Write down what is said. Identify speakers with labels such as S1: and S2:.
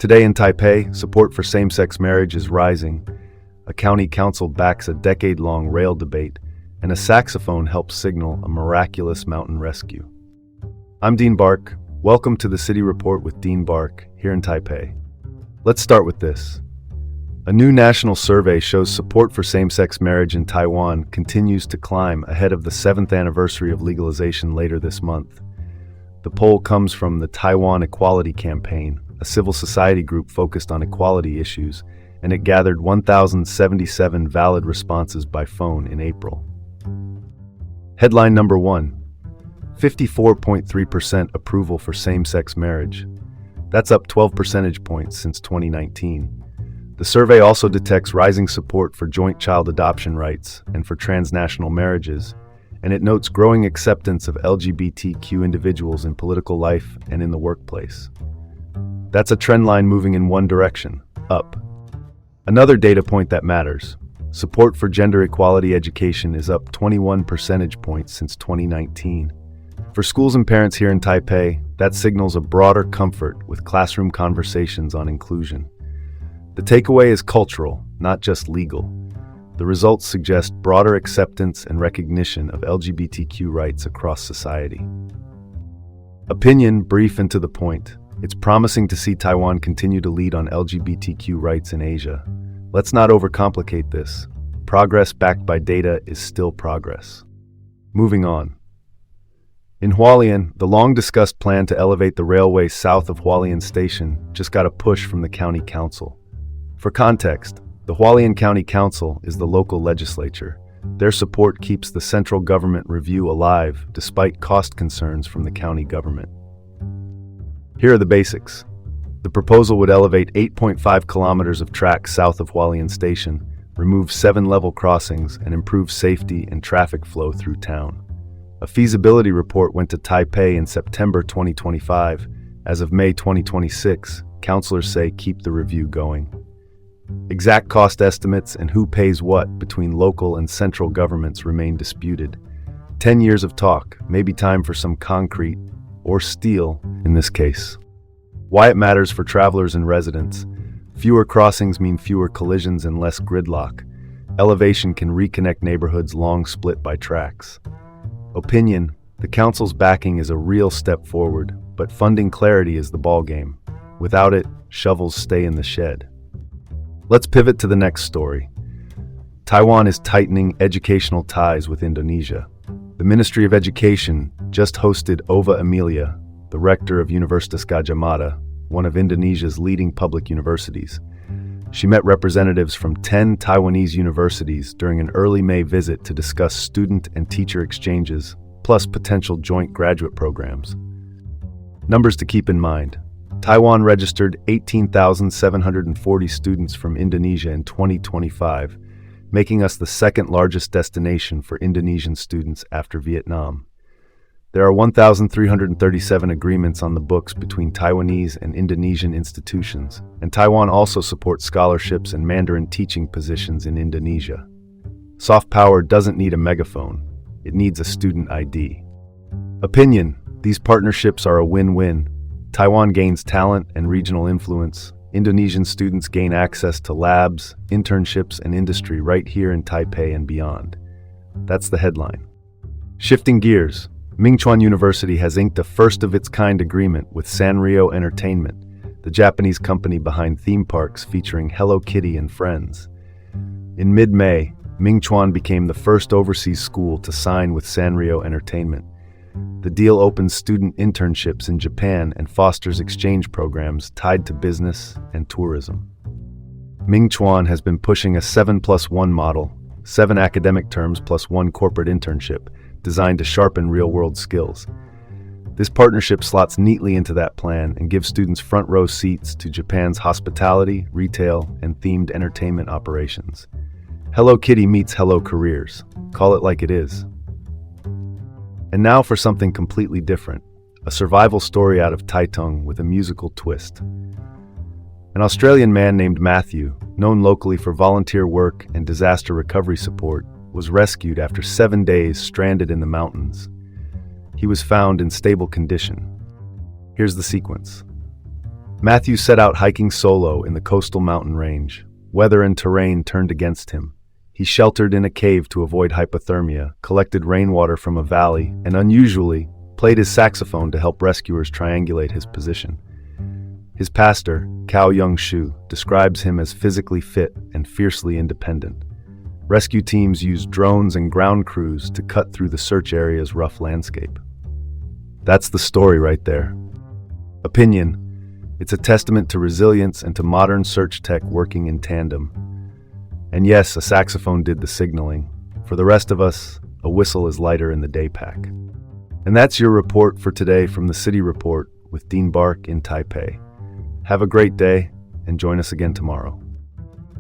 S1: Today in Taipei, support for same-sex marriage is rising. A county council backs a decade-long rail debate, and a saxophone helps signal a miraculous mountain rescue. I'm Dean Bark. Welcome to the City Report with Dean Bark, here in Taipei. Let's start with this. A new national survey shows support for same-sex marriage in Taiwan continues to climb ahead of the 7th anniversary of legalization later this month. The poll comes from the Taiwan Equality Campaign, a civil society group focused on equality issues, and it gathered 1,077 valid responses by phone in April. Headline number 1. 54.3% approval for same-sex marriage. That's up 12 percentage points since 2019. The survey also detects rising support for joint child adoption rights and for transnational marriages, and it notes growing acceptance of LGBTQ individuals in political life and in the workplace. That's a trend line moving in one direction, up. Another data point that matters. Support for gender equality education is up 21 percentage points since 2019. For schools and parents here in Taipei, that signals a broader comfort with classroom conversations on inclusion. The takeaway is cultural, not just legal. The results suggest broader acceptance and recognition of LGBTQ rights across society. Opinion, brief and to the point. It's promising to see Taiwan continue to lead on LGBTQ rights in Asia. Let's not overcomplicate this. Progress backed by data is still progress. Moving on. In Hualien, the long-discussed plan to elevate the railway south of Hualien Station just got a push from the county council. For context, the Hualien County Council is the local legislature. Their support keeps the central government review alive despite cost concerns from the county government. Here are the basics. The proposal would elevate 8.5 kilometers of track south of Hualien Station, remove 7 level crossings, and improve safety and traffic flow through town. A feasibility report went to Taipei in September 2025. As of May 2026, councilors say keep the review going. Exact cost estimates and who pays what between local and central governments remain disputed. 10 years of talk, maybe time for some concrete, or steel in this case. Why it matters for travelers and residents. Fewer crossings mean fewer collisions and less gridlock. Elevation can reconnect neighborhoods long split by tracks. Opinion, the council's backing is a real step forward, but funding clarity is the ballgame. Without it, shovels stay in the shed. Let's pivot to the next story. Taiwan is tightening educational ties with Indonesia. The Ministry of Education just hosted Ova Emilia, the rector of Universitas Gadjah Mada, one of Indonesia's leading public universities. She met representatives from 10 Taiwanese universities during an early May visit to discuss student and teacher exchanges, plus potential joint graduate programs. Numbers to keep in mind. Taiwan registered 18,740 students from Indonesia in 2025, making us the second largest destination for Indonesian students after Vietnam. There are 1,337 agreements on the books between Taiwanese and Indonesian institutions, and Taiwan also supports scholarships and Mandarin teaching positions in Indonesia. Soft power doesn't need a megaphone, it needs a student ID. Opinion, these partnerships are a win-win. Taiwan gains talent and regional influence. Indonesian students gain access to labs, internships, and industry right here in Taipei and beyond. That's the headline. Shifting gears, Mingchuan University has inked a first-of-its-kind agreement with Sanrio Entertainment, the Japanese company behind theme parks featuring Hello Kitty and Friends. In mid-May, Mingchuan became the first overseas school to sign with Sanrio Entertainment. The deal opens student internships in Japan and fosters exchange programs tied to business and tourism. Mingchuan has been pushing a 7+1 model, 7 academic terms plus 1 corporate internship, designed to sharpen real-world skills. This partnership slots neatly into that plan and gives students front-row seats to Japan's hospitality, retail, and themed entertainment operations. Hello Kitty meets Hello Careers. Call it like it is. And now for something completely different, a survival story out of Taitung with a musical twist. An Australian man named Matthew, known locally for volunteer work and disaster recovery support, was rescued after 7 days stranded in the mountains. He was found in stable condition. Here's the sequence. Matthew set out hiking solo in the coastal mountain range. Weather and terrain turned against him. He sheltered in a cave to avoid hypothermia, collected rainwater from a valley, and unusually, played his saxophone to help rescuers triangulate his position. His pastor, Cao Young-shu, describes him as physically fit and fiercely independent. Rescue teams used drones and ground crews to cut through the search area's rough landscape. That's the story right there. Opinion: it's a testament to resilience and to modern search tech working in tandem. And yes, a saxophone did the signaling. For the rest of us, a whistle is lighter in the day pack. And that's your report for today from the City Report with Dean Bark in Taipei. Have a great day and join us again tomorrow.